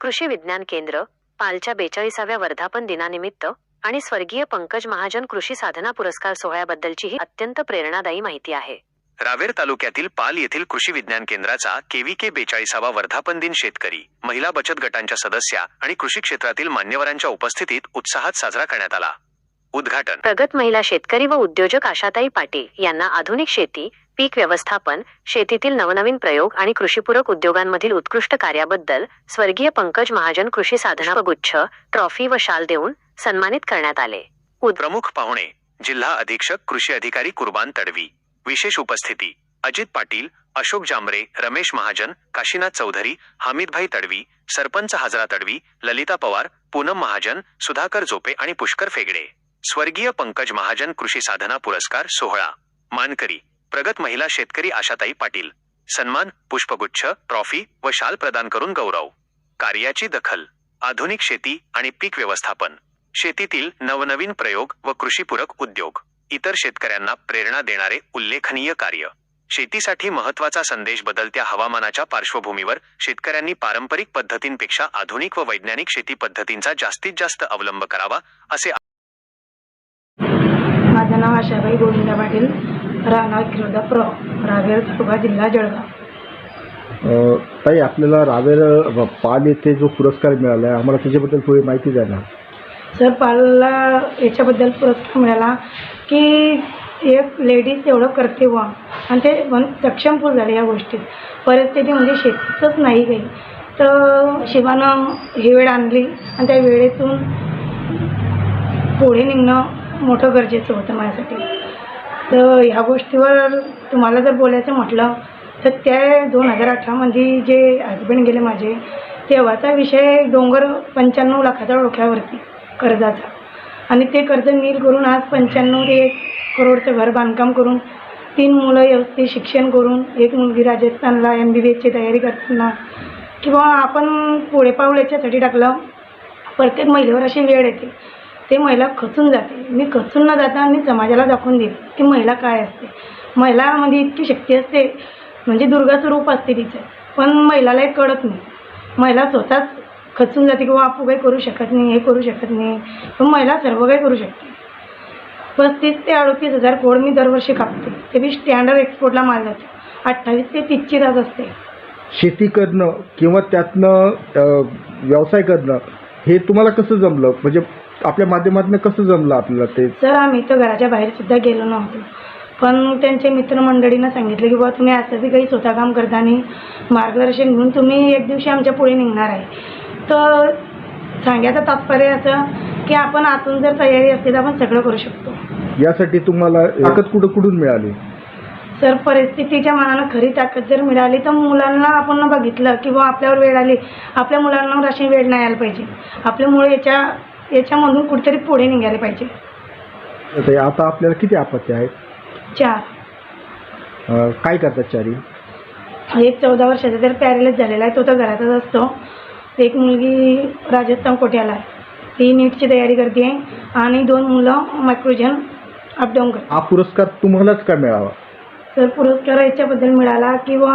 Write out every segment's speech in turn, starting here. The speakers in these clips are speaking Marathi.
कृषी विज्ञान केंद्र पालच्या 42व्या वर्धापन दिनानिमित्त आणि स्वर्गीय पंकज महाजन कृषी साधना पुरस्कार सोहळ्याबद्दलची ही अत्यंत प्रेरणादायी माहिती आहे। रावेर तालुक्यातील पाल येथील कृषी विज्ञान केंद्राचा केव्हीके 42वा वर्धापन दिन शेतकरी, महिला बचत गटांच्या सदस्या आणि कृषी क्षेत्रातील मान्यवरांच्या उपस्थितीत उत्साहात साजरा करण्यात आला। उद्घाटन प्रगत महिला शेतकरी व उद्योजक आशाताई पाटील यांना आधुनिक शेती, पीक व्यवस्थापन, शेतीतील नवनवीन प्रयोग आणि कृषीपूरक उद्योगांमधील उत्कृष्ट कार्याबद्दल स्वर्गीय पंकज महाजन कृषी साधना गुच्छ, ट्रॉफी व शाल देऊन सन्मानित करण्यात आले। प्रमुख पाहुणे जिल्हा अधीक्षक कृषी अधिकारी कुर्बान तडवी, विशेष उपस्थिती अजित पाटील, अशोक जांभरे, रमेश महाजन, काशीनाथ चौधरी, हामिदभाई तडवी, सरपंच हाजरा तडवी, ललिता पवार, पूनम महाजन, सुधाकर जोपे आणि पुष्कर फेगडे। स्वर्गीय पंकज महाजन कृषी साधना पुरस्कार सोहळा मानकरी प्रगत महिला शेतकरी आशाताई पाटील, सन्मान, पुष्पगुच्छ, ट्रॉफी व शाल प्रदान करून गौरव। कार्याची दखल आधुनिक शेती आणि पीक व्यवस्थापन, शेतीतील नवनवीन प्रयोग व कृषीपूरक उद्योग, इतर शेतकऱ्यांना प्रेरणा देणारे उल्लेखनीय कार्य। शेतीसाठी महत्त्वाचा संदेश बदलत्या हवामानाच्या पार्श्वभूमीवर शेतकऱ्यांनी पारंपरिक पद्धतींपेक्षा आधुनिक व वैज्ञानिक शेती पद्धतींचा जास्तीत जास्त अवलंब करावा असे। माझं नाव आशाबाई गोविंदा पाटील, राहणार किरोदा रावेर तालुका जिल्हा जळगाव। ताई, आपल्याला रावेर पाल येथे जो पुरस्कार मिळाला आहे, आम्हाला त्याच्याबद्दल थोडी माहिती द्या ना। सर, पालला याच्याबद्दल पुरस्कार मिळाला की एक लेडीज एवढं करते व आणि ते सक्षमपूर झाले या गोष्टीत। परिस्थिती म्हणजे शेतीचंच नाही काही, तर शिवानं ही वेळ आणली आणि त्या वेळेतून पुढे निघणं मोठं गरजेचं होतं माझ्यासाठी। तर ह्या गोष्टीवर तुम्हाला जर बोलायचं म्हटलं तर त्या 2018मध्ये जे हजबंड गेले माझे, तेव्हाचा विषय डोंगर 95 लाखाचा डोक्यावरती कर्जाचा, आणि ते कर्ज नील करून आज 95 ते 1 करोडचं घर बांधकाम करून 3 मुलं व्यवस्थित शिक्षण करून, एक मुलगी राजस्थानला MBBSची तयारी करताना, किंवा आपण पुढे पाऊल याच्यासाठी टाकलं। प्रत्येक महिलेवर अशी वेळ येते, ते महिला खचून जाते। मी खचून न जाता मी समाजाला दाखवून देईल की महिला काय असते। महिलामध्ये इतकी शक्ती असते, म्हणजे दुर्गाचं रूप असते तिचं, पण महिलाला एक कळत नाही। महिला स्वतःच खचून जाते किंवा आपण काही करू शकत नाही, हे करू शकत नाही, पण महिला सर्व काही करू शकते। 35 ते 38 हजार कोड मी दरवर्षी कापते, ते बी स्टँडर्ड एक्सपोर्टला माल जातो। 28 ते 30ची तास असते। शेती करणं किंवा त्यातनं व्यवसाय करणं हे तुम्हाला कसं जमलं, म्हणजे आपल्या माध्यमातून कसं जमलं आपल्याला ते? सर, आम्ही तर घराच्या बाहेर सुद्धा गेलो नव्हतो, पण त्यांच्या मित्रमंडळीनं सांगितलं की बाबा तुम्ही असं बी काही स्वतः काम करताना मार्गदर्शन घेऊन तुम्ही एक दिवशी आमच्या पुढे निघणार आहे। तर सांगायचं तात्पर्य असं की आपण आतून जर तयारी असते तर आपण सगळं करू शकतो। यासाठी तुम्हाला ताकद कुठून मिळाली? सर, परिस्थितीच्या मानानं खरी ताकद जर मिळाली तर मुलांना आपण बघितलं किंवा आपल्यावर वेळ आली, आपल्या मुलांना अशी वेळ नाही आली पाहिजे। आपल्या मुळे याच्यामधून कुठेतरी पुढे निघाले पाहिजे। आता आपल्याला किती आपत्ती आहेत? 4। काय करतात चारी? एक 14 वर्षाचा तर पॅरेलाइज झालेला आहे, तो तर घरातच असतो। एक मुलगी राजस्थान कोट्याला आहे, ती नीटची तयारी करते आहे, आणि 2 मुलं मायक्रोजन अपडाऊन करतात। हा पुरस्कार तुम्हालाच का मिळावा? सर, पुरस्कार याच्याबद्दल मिळाला किंवा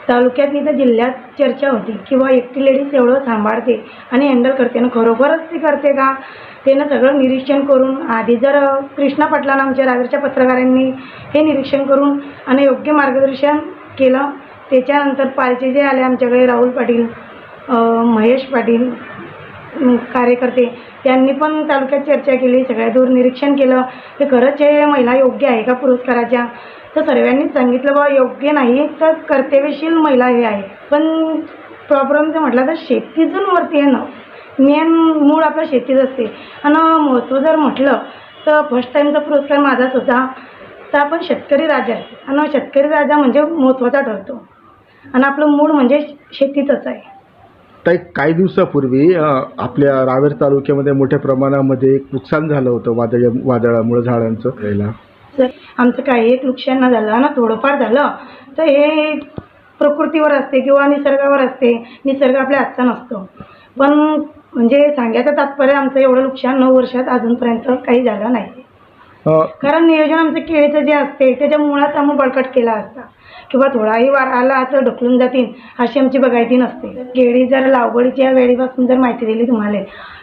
तालुक्यात नाही तर जिल्ह्यात चर्चा होती किंवा एकटी लेडीज एवढं सांभाळते आणि हँडल करते ना, खरोखरच ती करते का? त्यानं सगळं निरीक्षण करून, आधी जर कृष्णा पाटलांना आमच्या रावेरच्या पत्रकारांनी हे निरीक्षण करून आणि योग्य मार्गदर्शन केलं, त्याच्यानंतर पालचे जे आले आमच्याकडे राहुल पाटील, महेश पाटील कार्यकर्ते, त्यांनी पण तालुक्यात चर्चा केली, सगळ्या दूर निरीक्षण केलं की खरंच हे महिला योग्य आहे का पुरस्काराच्या। तर सर्वांनीच सांगितलं बा योग्य नाही, तर कर्तव्यशील महिला हे आहे। पण प्रॉब्लेम जर म्हटलं तर शेतीतून वरती येणं, मेन मूळ आपलं शेतीच असते। आणि महत्त्व जर म्हटलं तर फर्स्ट टाईमचा पुरस्कार माझाच होता। तर आपण शेतकरी राजा आहे, आणि शेतकरी राजा म्हणजे महत्त्वाचा ठरतो, आणि आपलं मूळ म्हणजे शेतीतच आहे। तर काही दिवसापूर्वी आपल्या रावेर तालुक्यामध्ये मोठ्या प्रमाणामध्ये एक नुकसान झालं होतं वादळामुळे झाडांचं यायला। सर, आमचं काही एक नुकसान न झालं ना, थोडंफार झालं तर हे प्रकृतीवर असते किंवा निसर्गावर असते। निसर्ग आपल्या हातचा नसतो, पण म्हणजे सांगायचं तात्पर्य आमचं एवढं नुकसान 9 वर्षात अजूनपर्यंत काही झालं नाही। कारण नियोजन आमचं केळीचं जे असते त्याच्या मुळात आम्ही बळकट केला असता किंवा थोडाही वार आला तर ढकलून जातील अशी आमची बघायची नसते. केळी जर लागवडीच्या वेळीपासून जर माहिती दिली तुम्हाला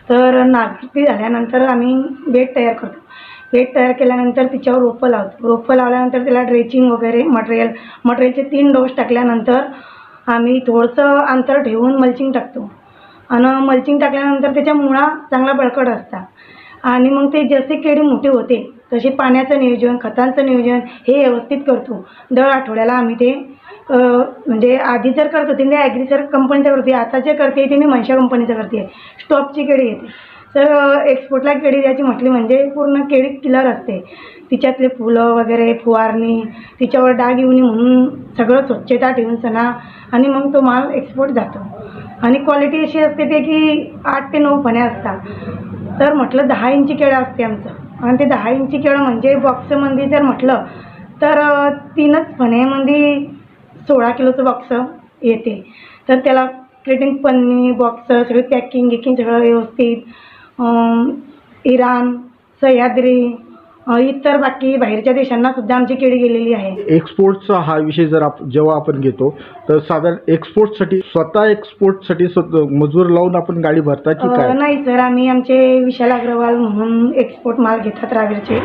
तर नागरिक झाल्यानंतर आम्ही बेड तयार करतो. बेड तयार केल्यानंतर तिच्यावर रोपं लावतो. रोपं लावल्यानंतर त्याला ड्रेचिंग वगैरे मटेरियलचे 3 डोस टाकल्यानंतर आम्ही थोडंसं अंतर ठेवून मल्चिंग टाकतो आणि मल्चिंग टाकल्यानंतर त्याच्या मुळा चांगला बळकट असतात आणि मग ते जसे केळी मोठी होते तसे पाण्याचं नियोजन खतांचं नियोजन हे व्यवस्थित करतो. दर आठवड्याला आम्ही ते म्हणजे आधी जर करत होते ते ॲग्रीसर कंपनीचं करते, आता जे करते ते मी मनशा कंपनीचं करते. स्टॉपची केळी येते तर एक्सपोर्टला केळी द्यायची म्हटली म्हणजे पूर्ण केळी किलर असते. तिच्यातले फुलं वगैरे फुवारणी तिच्यावर डाग येऊ नये म्हणून सगळं स्वच्छता ठेवून सणा आणि मग तो माल एक्सपोर्ट जातो. आणि क्वालिटी अशी असते ते की 8 ते 9 फण्या असतात. तर म्हटलं 10 इंची केळं असते आमचं आणि ते 10 इंची केळं म्हणजे बॉक्समध्ये जर म्हटलं तर 3च फण्यामध्ये 16 किलोचं बॉक्स येते. तर त्याला क्रेटिंग पन्नी बॉक्स सगळं पॅकिंग गिकिंग सगळं व्यवस्थित. इराण सह्याद्री इतर बाकी बाहेरच्या देशांना सुद्धा आमची केळी गेलेली आहे. एक्सपोर्टचा हा विषय जर जेव्हा आपण घेतो तर साधारण एक्सपोर्टसाठी मजूर लावून आपण गाडी भरता की काय? नाही सर, आम्ही आमचे विशाल अग्रवाल म्हणून एक्सपोर्ट माल घेतात रावेरचे.